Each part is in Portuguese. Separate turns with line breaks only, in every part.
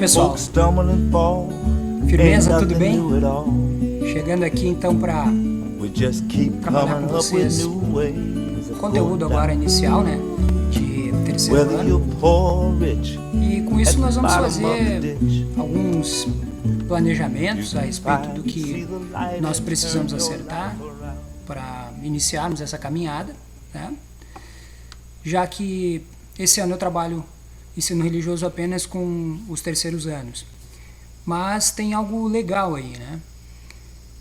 pessoal? Firmeza, tudo bem? Chegando aqui então para trabalhar com vocês conteúdo agora inicial, né? De terceiro ano. E com isso nós vamos fazer alguns planejamentos a respeito do que nós precisamos acertar para iniciarmos essa caminhada, né? Já que esse ano eu trabalho ensino religioso apenas com os terceiros anos. Mas tem algo legal aí, né?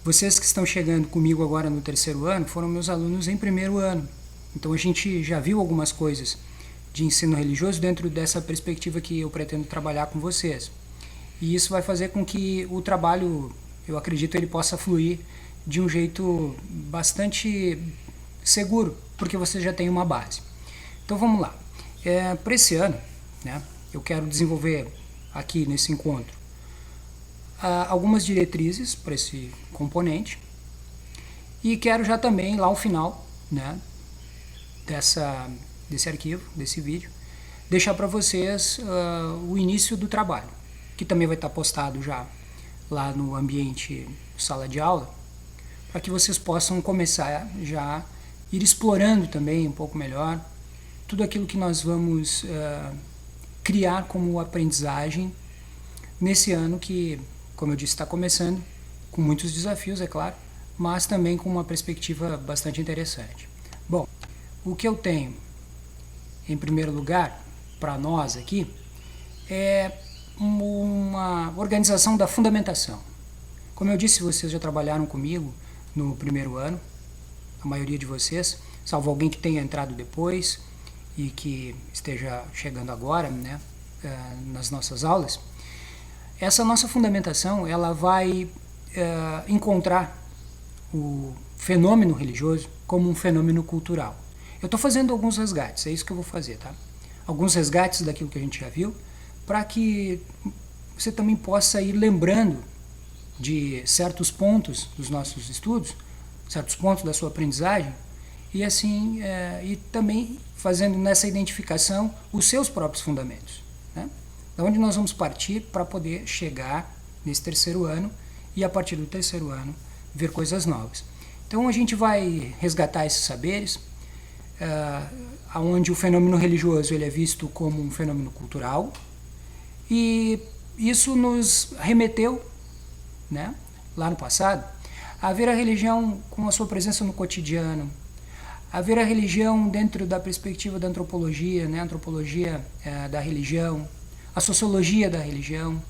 Vocês que estão chegando comigo agora no terceiro ano foram meus alunos em primeiro ano. Então a gente já viu algumas coisas de ensino religioso dentro dessa perspectiva que eu pretendo trabalhar com vocês. E isso vai fazer com que o trabalho, eu acredito, ele possa fluir de um jeito bastante seguro, porque você já tem uma base. Então vamos lá. Para esse ano, né, eu quero desenvolver aqui nesse encontro algumas diretrizes para esse componente e quero já também lá ao final, né, desse arquivo, desse vídeo, deixar para vocês o início do trabalho, que também vai estar postado já lá no ambiente sala de aula, para que vocês possam começar já a ir explorando também um pouco melhor tudo aquilo que nós vamos criar como aprendizagem nesse ano que, como eu disse, está começando, com muitos desafios, é claro, mas também com uma perspectiva bastante interessante. Bom, o que eu tenho, em primeiro lugar, para nós aqui, é uma organização da fundamentação. Como eu disse, vocês já trabalharam comigo no primeiro ano, a maioria de vocês, salvo alguém que tenha entrado depois e que esteja chegando agora, né, nas nossas aulas. Essa nossa fundamentação, ela vai encontrar o fenômeno religioso como um fenômeno cultural. Eu estou fazendo alguns resgates, é isso que eu vou fazer, tá? Alguns resgates daquilo que a gente já viu, para que você também possa ir lembrando de certos pontos dos nossos estudos, certos pontos da sua aprendizagem, e assim, e também fazendo nessa identificação os seus próprios fundamentos, né? Da onde nós vamos partir para poder chegar nesse terceiro ano e a partir do terceiro ano ver coisas novas. Então a gente vai resgatar esses saberes, onde o fenômeno religioso ele é visto como um fenômeno cultural, e isso nos remeteu, né, lá no passado, a ver a religião com a sua presença no cotidiano, a ver a religião dentro da perspectiva da antropologia, né, a antropologia da religião, a sociologia da religião,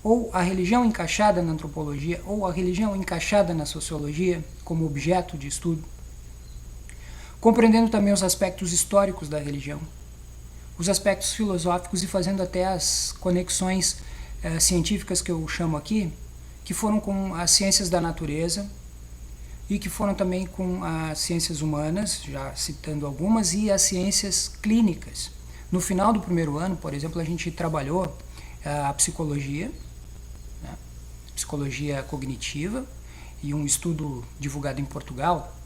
ou a religião encaixada na antropologia, ou a religião encaixada na sociologia como objeto de estudo, compreendendo também os aspectos históricos da religião, os aspectos filosóficos e fazendo até as conexões científicas que eu chamo aqui, que foram com as ciências da natureza e que foram também com as ciências humanas, já citando algumas, e as ciências clínicas. No final do primeiro ano, por exemplo, a gente trabalhou a psicologia, né, psicologia cognitiva, e um estudo divulgado em Portugal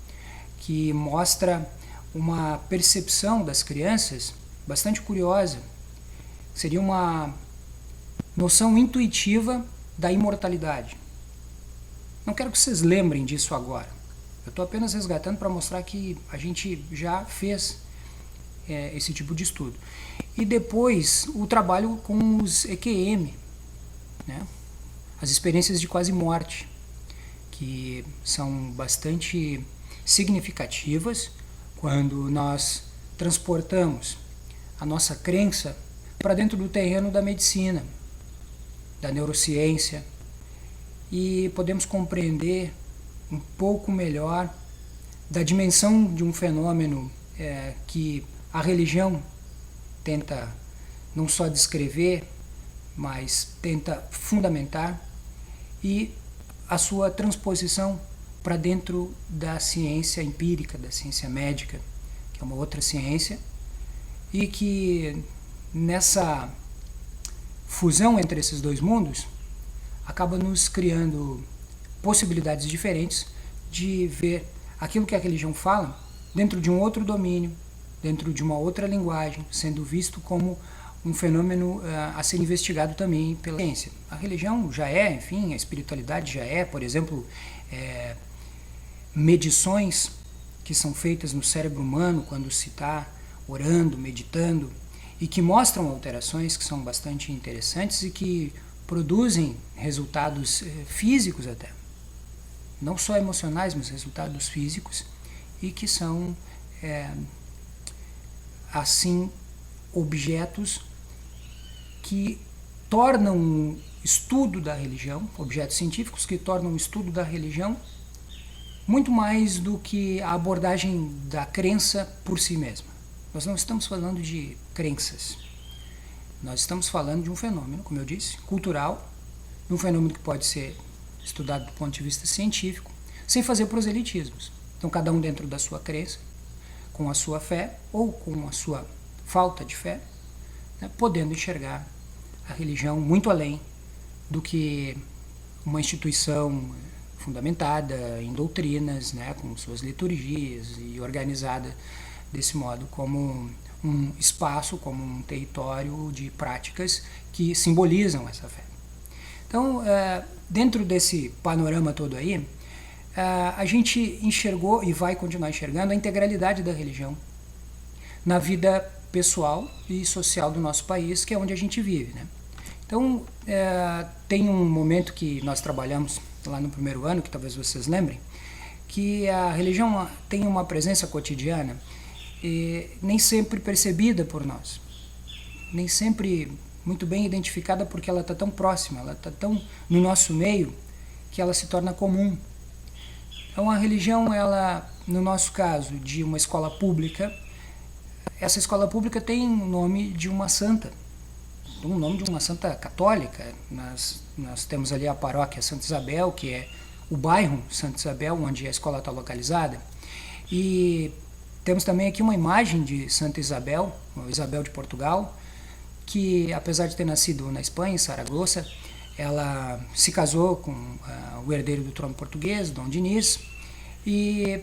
que mostra uma percepção das crianças bastante curiosa. Seria uma noção intuitiva da imortalidade. Não quero que vocês lembrem disso agora. Eu estou apenas resgatando para mostrar que a gente já fez esse tipo de estudo. E depois o trabalho com os EQM, né? As experiências de quase morte, que são bastante significativas quando nós transportamos a nossa crença para dentro do terreno da medicina, da neurociência, e podemos compreender um pouco melhor da dimensão de um fenômeno que a religião tenta não só descrever, mas tenta fundamentar, e a sua transposição para dentro da ciência empírica, da ciência médica, que é uma outra ciência, e que nessa fusão entre esses dois mundos acaba nos criando possibilidades diferentes de ver aquilo que a religião fala dentro de um outro domínio, dentro de uma outra linguagem, sendo visto como um fenômeno a ser investigado também pela ciência. A religião já é, enfim, a espiritualidade já é, por exemplo, medições que são feitas no cérebro humano quando se está orando, meditando, e que mostram alterações que são bastante interessantes e que produzem resultados físicos até. Não só emocionais, mas resultados físicos, e que são, assim, objetos que tornam o estudo da religião, objetos científicos que tornam o estudo da religião muito mais do que a abordagem da crença por si mesma. Nós não estamos falando de crenças. Nós estamos falando de um fenômeno, como eu disse, cultural, de um fenômeno que pode ser estudado do ponto de vista científico, sem fazer proselitismos. Então, cada um dentro da sua crença, com a sua fé ou com a sua falta de fé, né, podendo enxergar a religião muito além do que uma instituição fundamentada em doutrinas, né, com suas liturgias e organizada desse modo como um espaço, como um território de práticas que simbolizam essa fé. Então, dentro desse panorama todo aí, a gente enxergou e vai continuar enxergando a integralidade da religião na vida pessoal e social do nosso país, que é onde a gente vive, né? Então, tem um momento que nós trabalhamos lá no primeiro ano, que talvez vocês lembrem, que a religião tem uma presença cotidiana e nem sempre percebida por nós, nem sempre muito bem identificada, porque ela está tão próxima, ela está tão no nosso meio, que ela se torna comum. Então, a religião, ela, no nosso caso, de uma escola pública, essa escola pública tem o nome de uma santa, um nome de uma santa católica. Nós temos ali a paróquia Santa Isabel, que é o bairro Santa Isabel, onde a escola está localizada, e temos também aqui uma imagem de Santa Isabel, Isabel de Portugal, que apesar de ter nascido na Espanha, em Saragoça, ela se casou com o herdeiro do trono português, Dom Dinis, e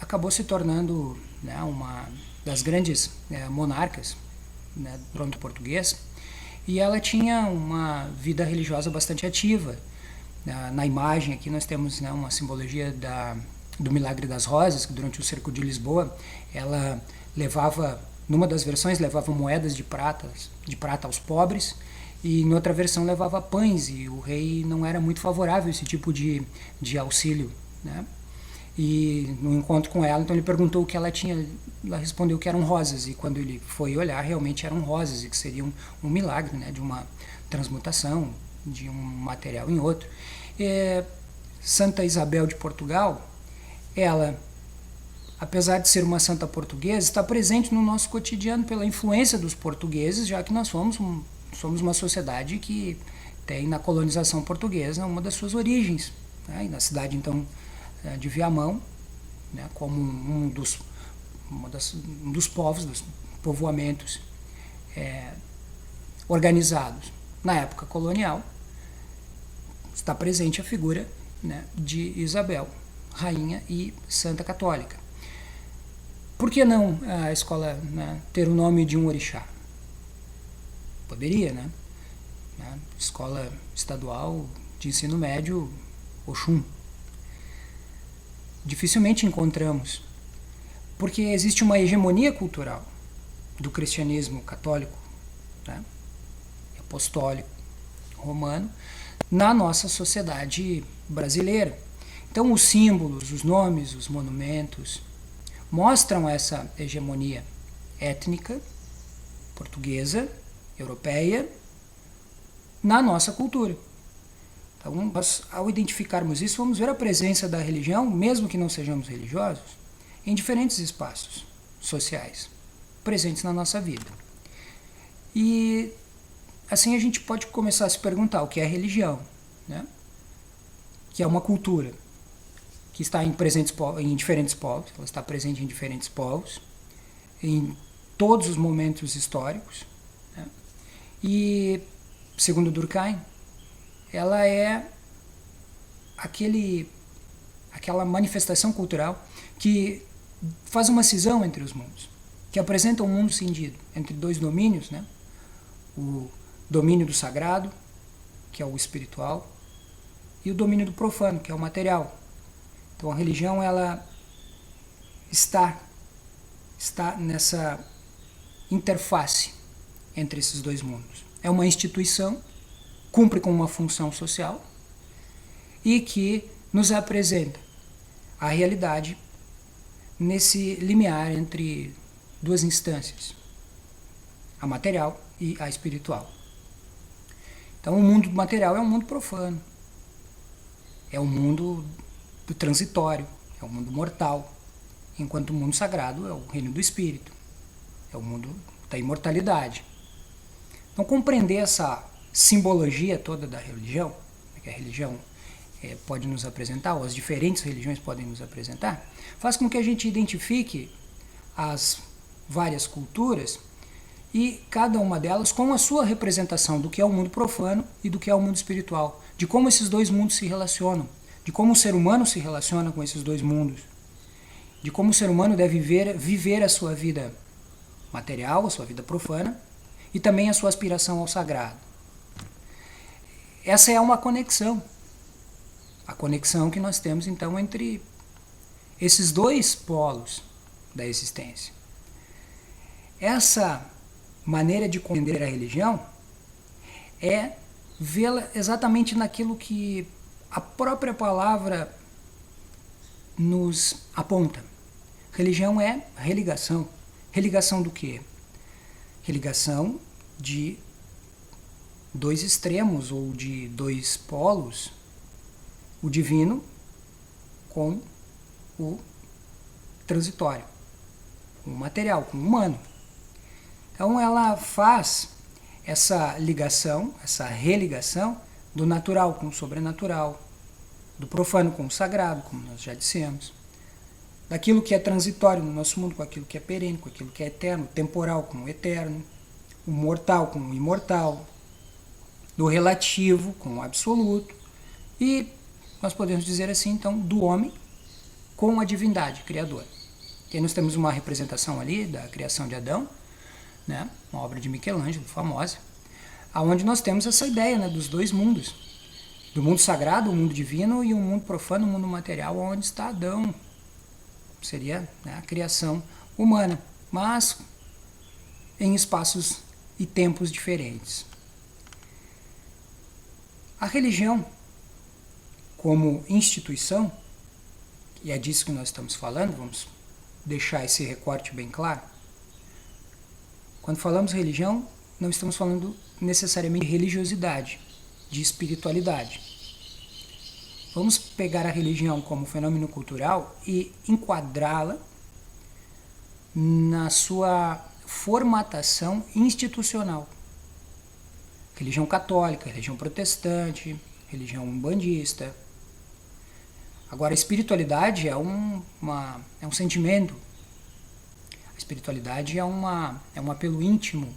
acabou se tornando, né, uma das grandes monarcas, né, do trono português. E ela tinha uma vida religiosa bastante ativa. Na imagem aqui nós temos, né, uma simbologia do Milagre das Rosas, que durante o cerco de Lisboa ela levava, numa das versões, levava moedas de prata aos pobres, e em outra versão levava pães, e o rei não era muito favorável a esse tipo de auxílio, né? E no encontro com ela, então ele perguntou o que ela tinha, ela respondeu que eram rosas, e quando ele foi olhar, realmente eram rosas, e que seria um milagre, né, de uma transmutação de um material em outro. Santa Isabel de Portugal, ela, apesar de ser uma santa portuguesa, está presente no nosso cotidiano pela influência dos portugueses, já que nós somos uma sociedade que tem na colonização portuguesa uma das suas origens, né, e na cidade, então, de Viamão, né, como um dos povos, dos povoamentos organizados na época colonial, está presente a figura, né, de Isabel, rainha e santa católica. Por que não a escola, né, ter o nome de um orixá? Poderia, né? Escola estadual de ensino médio, Oxum. Dificilmente encontramos, porque existe uma hegemonia cultural do cristianismo católico, né, apostólico, romano, na nossa sociedade brasileira. Então, os símbolos, os nomes, os monumentos mostram essa hegemonia étnica, portuguesa, europeia, na nossa cultura. Então, nós, ao identificarmos isso, vamos ver a presença da religião, mesmo que não sejamos religiosos, em diferentes espaços sociais, presentes na nossa vida. E assim a gente pode começar a se perguntar o que é religião, né? Que é uma cultura que está em diferentes povos, ela está presente em diferentes povos, em todos os momentos históricos, né? E, segundo Durkheim, ela é aquela manifestação cultural que faz uma cisão entre os mundos, que apresenta um mundo cindido entre dois domínios, né? o domínio do sagrado, que é o espiritual, e o domínio do profano, que é o material. Então a religião ela está nessa interface entre esses dois mundos. É uma instituição, cumpre com uma função social e que nos apresenta a realidade nesse limiar entre duas instâncias, a material e a espiritual. Então o mundo material é um mundo profano, é o mundo do transitório, é o mundo mortal, enquanto o mundo sagrado é o reino do espírito, é o mundo da imortalidade. Então compreender essa simbologia toda da religião, que a religião pode nos apresentar, ou as diferentes religiões podem nos apresentar, faz com que a gente identifique as várias culturas e cada uma delas com a sua representação do que é o mundo profano e do que é o mundo espiritual, de como esses dois mundos se relacionam, de como o ser humano se relaciona com esses dois mundos, de como o ser humano deve viver a sua vida material, a sua vida profana, e também a sua aspiração ao sagrado. Essa é uma conexão. A conexão que nós temos, então, entre esses dois polos da existência. Essa maneira de compreender a religião é vê-la exatamente naquilo que a própria palavra nos aponta. Religião é religação. Religação do quê? Religação de dois extremos ou de dois polos, o divino com o transitório, com o material, com o humano. Então ela faz essa ligação, essa religação do natural com o sobrenatural, do profano com o sagrado, como nós já dissemos, daquilo que é transitório no nosso mundo com aquilo que é perene, com aquilo que é eterno, temporal com o eterno, o mortal com o imortal, do relativo com o absoluto, e nós podemos dizer assim, então, do homem com a divindade criadora. E aí nós temos uma representação ali da criação de Adão, né, uma obra de Michelangelo, famosa, onde nós temos essa ideia, né, dos dois mundos, do mundo sagrado, o mundo divino, e o mundo profano, o mundo material, onde está Adão. Seria, né, a criação humana, mas em espaços e tempos diferentes. A religião, como instituição, e é disso que nós estamos falando, vamos deixar esse recorte bem claro. Quando falamos religião, não estamos falando necessariamente de religiosidade, de espiritualidade. Vamos pegar a religião como fenômeno cultural e enquadrá-la na sua formatação institucional. Religião católica, religião protestante, religião umbandista. Agora, a espiritualidade é um sentimento. A espiritualidade é um apelo íntimo,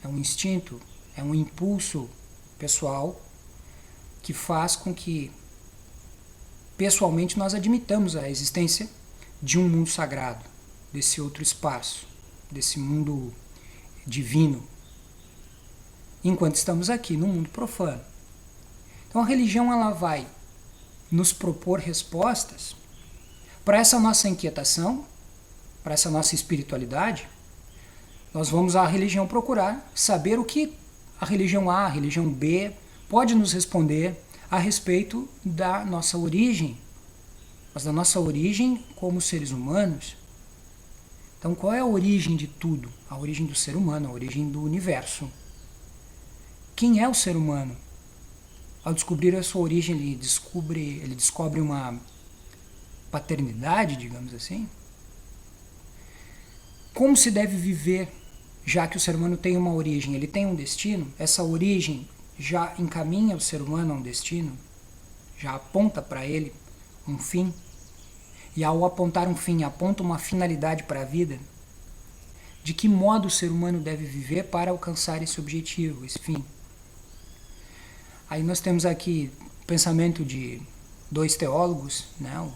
é um instinto, é um impulso pessoal que faz com que, pessoalmente, nós admitamos a existência de um mundo sagrado, desse outro espaço, desse mundo divino, enquanto estamos aqui no mundo profano. Então a religião ela vai nos propor respostas para essa nossa inquietação, para essa nossa espiritualidade. Nós vamos à religião procurar saber o que a religião A, a religião B pode nos responder a respeito da nossa origem, mas da nossa origem como seres humanos. Então qual é a origem de tudo? A origem do ser humano, a origem do universo. Quem é o ser humano? Ao descobrir a sua origem, ele descobre uma paternidade, digamos assim. Como se deve viver, já que o ser humano tem uma origem, ele tem um destino? Essa origem já encaminha o ser humano a um destino? Já aponta para ele um fim? E ao apontar um fim, aponta uma finalidade para a vida? De que modo o ser humano deve viver para alcançar esse objetivo, esse fim? Aí nós temos aqui o pensamento de dois teólogos, né, o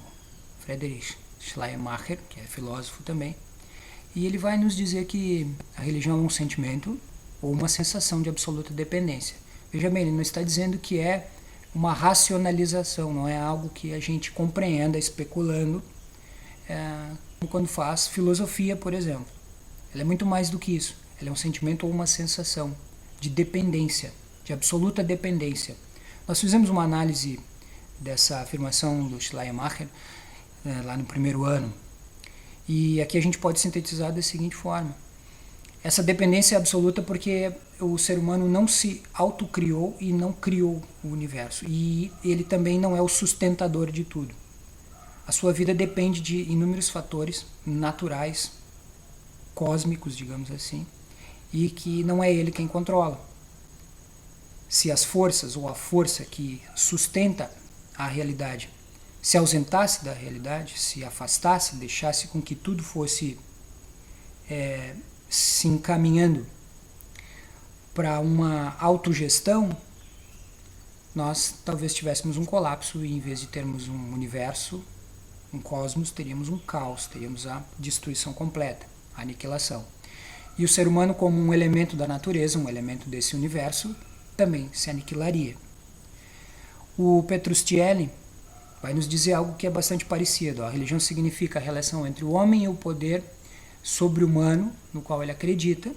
Friedrich Schleiermacher, que é filósofo também, e ele vai nos dizer que a religião é um sentimento ou uma sensação de absoluta dependência. Veja bem, ele não está dizendo que é uma racionalização, não é algo que a gente compreenda especulando, como quando faz filosofia, por exemplo. Ela é muito mais do que isso. Ela é um sentimento ou uma sensação de dependência, de absoluta dependência. Nós fizemos uma análise dessa afirmação do Schleiermacher lá no primeiro ano, e aqui a gente pode sintetizar da seguinte forma: essa dependência é absoluta porque o ser humano não se autocriou e não criou o universo, e ele também não é o sustentador de tudo. A sua vida depende de inúmeros fatores naturais, cósmicos, digamos assim, e que não é ele quem controla. Se as forças ou a força que sustenta a realidade se ausentasse da realidade, se afastasse, deixasse com que tudo fosse se encaminhando para uma autogestão, nós talvez tivéssemos um colapso e, em vez de termos um universo, um cosmos, teríamos um caos, teríamos a destruição completa, a aniquilação. E o ser humano, como um elemento da natureza, um elemento desse universo, também se aniquilaria. O Petrustielli vai nos dizer algo que é bastante parecido. A religião significa a relação entre o homem e o poder sobre-humano no qual ele acredita.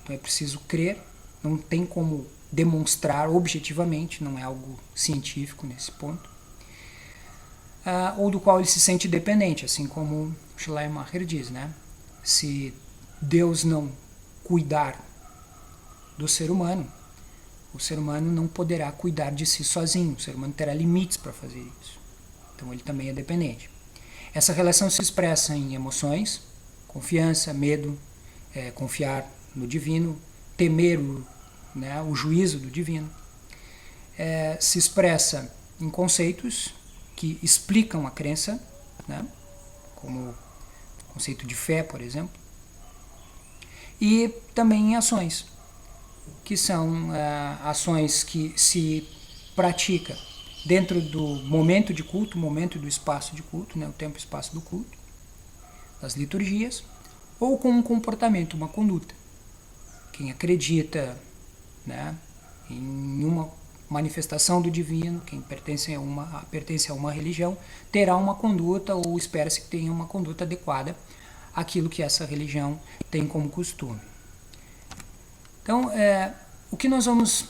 Então é preciso crer, não tem como demonstrar objetivamente, não é algo científico nesse ponto. Ou do qual ele se sente dependente, assim como Schleiermacher diz, né? Se Deus não cuidar do ser humano, o ser humano não poderá cuidar de si sozinho, o ser humano terá limites para fazer isso. Então ele também é dependente. Essa relação se expressa em emoções, confiança, medo, confiar no divino, temer o juízo do divino. Se expressa em conceitos que explicam a crença, né? Como o conceito de fé, por exemplo. E também em ações, que são ações que se pratica dentro do momento de culto, momento do espaço de culto, né, o tempo e espaço do culto, das liturgias, ou com um comportamento, uma conduta. Quem acredita, né, em uma manifestação do divino, quem pertence a uma religião, terá uma conduta, ou espera-se que tenha uma conduta adequada àquilo que essa religião tem como costume. Então, o que nós vamos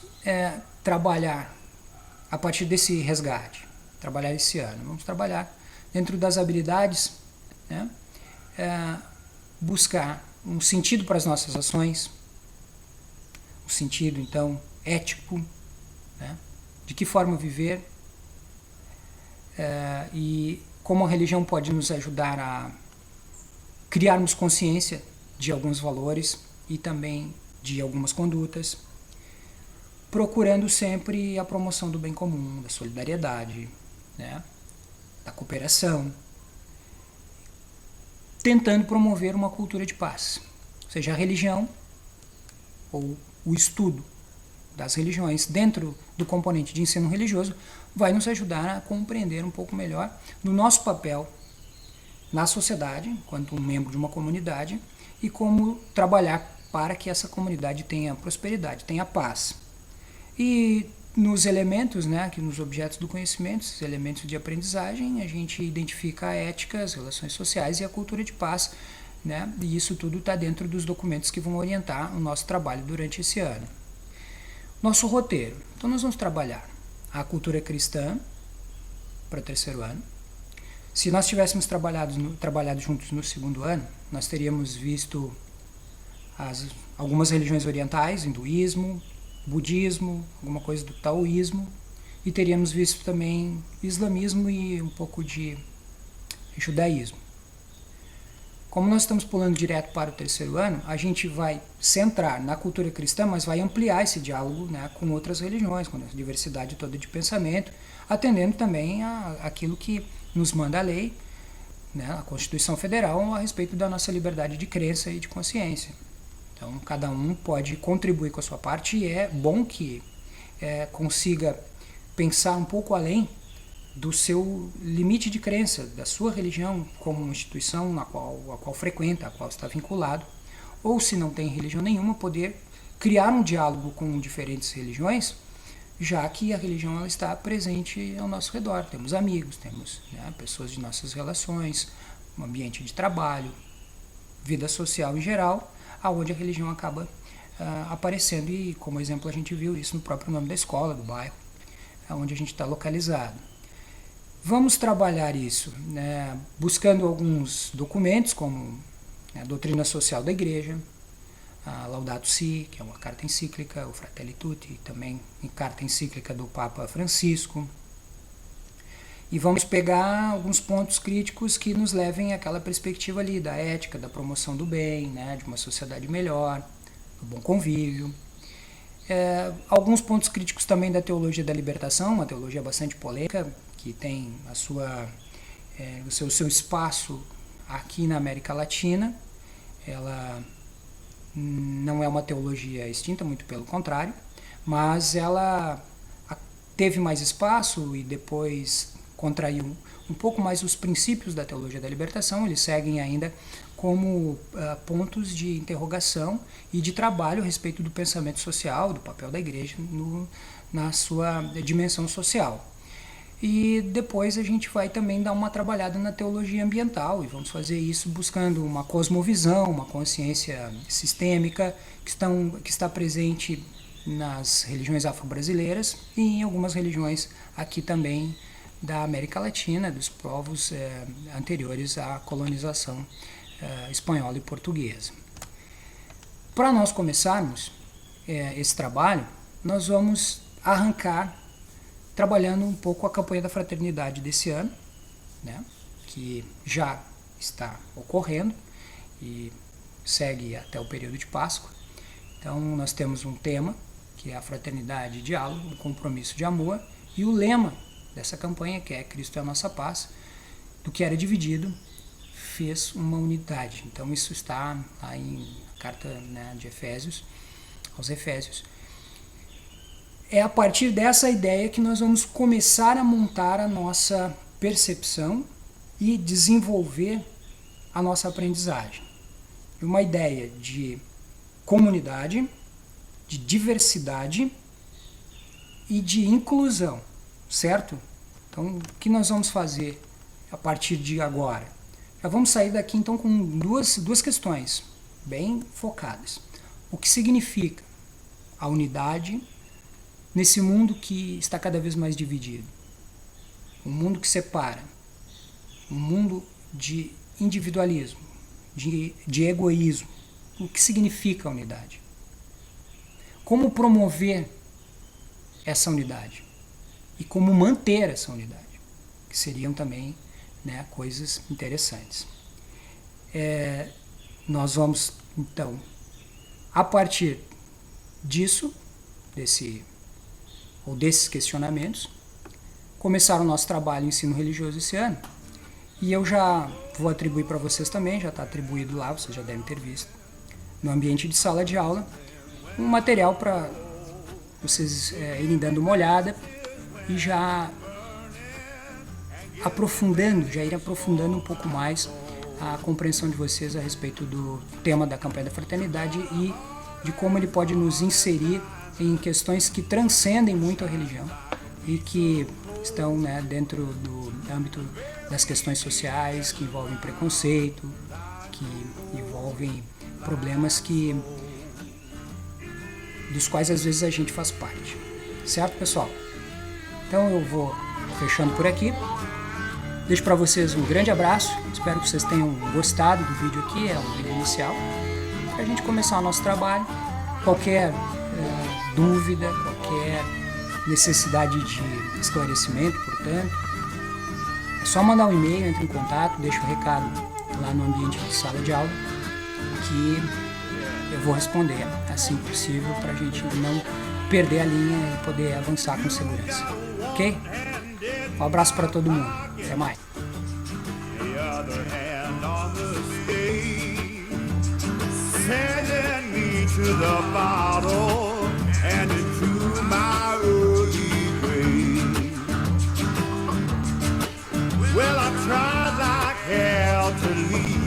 trabalhar a partir desse resgate, trabalhar esse ano? Vamos trabalhar dentro das habilidades, né? Buscar um sentido para as nossas ações, um sentido, então, ético, né? De que forma viver, e como a religião pode nos ajudar a criarmos consciência de alguns valores e também de algumas condutas, procurando sempre a promoção do bem comum, da solidariedade, né, da cooperação, tentando promover uma cultura de paz. Ou seja, a religião, ou o estudo das religiões dentro do componente de ensino religioso, vai nos ajudar a compreender um pouco melhor do nosso papel na sociedade, enquanto um membro de uma comunidade, e como trabalhar para que essa comunidade tenha prosperidade, tenha paz. E nos elementos, né, aqui nos objetos do conhecimento, os elementos de aprendizagem, a gente identifica a ética, as relações sociais e a cultura de paz, né, e isso tudo está dentro dos documentos que vão orientar o nosso trabalho durante esse ano. Nosso roteiro. Então nós vamos trabalhar a cultura cristã para o terceiro ano. Se nós tivéssemos trabalhado juntos no segundo ano, nós teríamos visto algumas religiões orientais, hinduísmo, budismo, alguma coisa do taoísmo, e teríamos visto também islamismo e um pouco de judaísmo. Como nós estamos pulando direto para o terceiro ano, a gente vai centrar na cultura cristã, mas vai ampliar esse diálogo, né, com outras religiões, com a diversidade toda de pensamento, atendendo também aquilo que nos manda a lei, né, a Constituição Federal, a respeito da nossa liberdade de crença e de consciência. Então, cada um pode contribuir com a sua parte, e é bom que consiga pensar um pouco além do seu limite de crença, da sua religião como uma instituição a qual frequenta, a qual está vinculado, ou se não tem religião nenhuma, poder criar um diálogo com diferentes religiões, já que a religião ela está presente ao nosso redor. Temos amigos, temos, né, pessoas de nossas relações, um ambiente de trabalho, vida social em geral, aonde a religião acaba aparecendo, e como exemplo a gente viu isso no próprio nome da escola, do bairro, onde a gente está localizado. Vamos trabalhar isso, né, buscando alguns documentos, como a doutrina social da igreja, a Laudato Si, que é uma carta encíclica, o Fratelli Tutti, também carta encíclica do Papa Francisco. E vamos pegar alguns pontos críticos que nos levem àquela perspectiva ali da ética, da promoção do bem, né, de uma sociedade melhor, do bom convívio. Alguns pontos críticos também da teologia da libertação, uma teologia bastante polêmica, que tem o seu espaço aqui na América Latina. Ela não é uma teologia extinta, muito pelo contrário, mas ela teve mais espaço e depois contraiu um pouco mais os princípios da teologia da libertação. Eles seguem ainda como pontos de interrogação e de trabalho a respeito do pensamento social, do papel da igreja na sua dimensão social. E depois a gente vai também dar uma trabalhada na teologia ambiental, e vamos fazer isso buscando uma cosmovisão, uma consciência sistêmica que está presente nas religiões afro-brasileiras e em algumas religiões aqui também da América Latina, dos povos anteriores à colonização espanhola e portuguesa. Para nós começarmos esse trabalho, nós vamos arrancar trabalhando um pouco a campanha da fraternidade desse ano, né, que já está ocorrendo e segue até o período de Páscoa. Então nós temos um tema, que é a fraternidade, diálogo, um compromisso de amor, e o lema dessa campanha, que é Cristo é a nossa paz, do que era dividido, fez uma unidade. Então isso está aí na carta, né, de Efésios, aos Efésios. É a partir dessa ideia que nós vamos começar a montar a nossa percepção e desenvolver a nossa aprendizagem. Uma ideia de comunidade, de diversidade e de inclusão, certo? Então, o que nós vamos fazer a partir de agora? Já vamos sair daqui então com duas questões bem focadas. O que significa a unidade nesse mundo que está cada vez mais dividido? Um mundo que separa, um mundo de individualismo, de egoísmo. O que significa a unidade? Como promover essa unidade? E como manter essa unidade? Que seriam também, né, coisas interessantes. Nós vamos, então, a partir disso, desses questionamentos, começar o nosso trabalho em ensino religioso esse ano. E eu já vou atribuir para vocês também, já está atribuído lá, vocês já devem ter visto, no ambiente de sala de aula, um material para vocês irem dando uma olhada e já irem aprofundando um pouco mais a compreensão de vocês a respeito do tema da campanha da fraternidade e de como ele pode nos inserir em questões que transcendem muito a religião e que estão, né, dentro do âmbito das questões sociais, que envolvem preconceito, que envolvem problemas dos quais às vezes a gente faz parte. Certo, pessoal? Então eu vou fechando por aqui. Deixo para vocês um grande abraço. Espero que vocês tenham gostado do vídeo aqui, é um vídeo inicial, para a gente começar o nosso trabalho. Qualquer dúvida, qualquer necessidade de esclarecimento, portanto, é só mandar um e-mail, entre em contato, deixa o recado lá no ambiente de sala de aula, que eu vou responder assim que possível, para a gente não perder a linha e poder avançar com segurança. Ok? Um abraço para todo mundo. Até mais.
Well, I tried like hell to leave.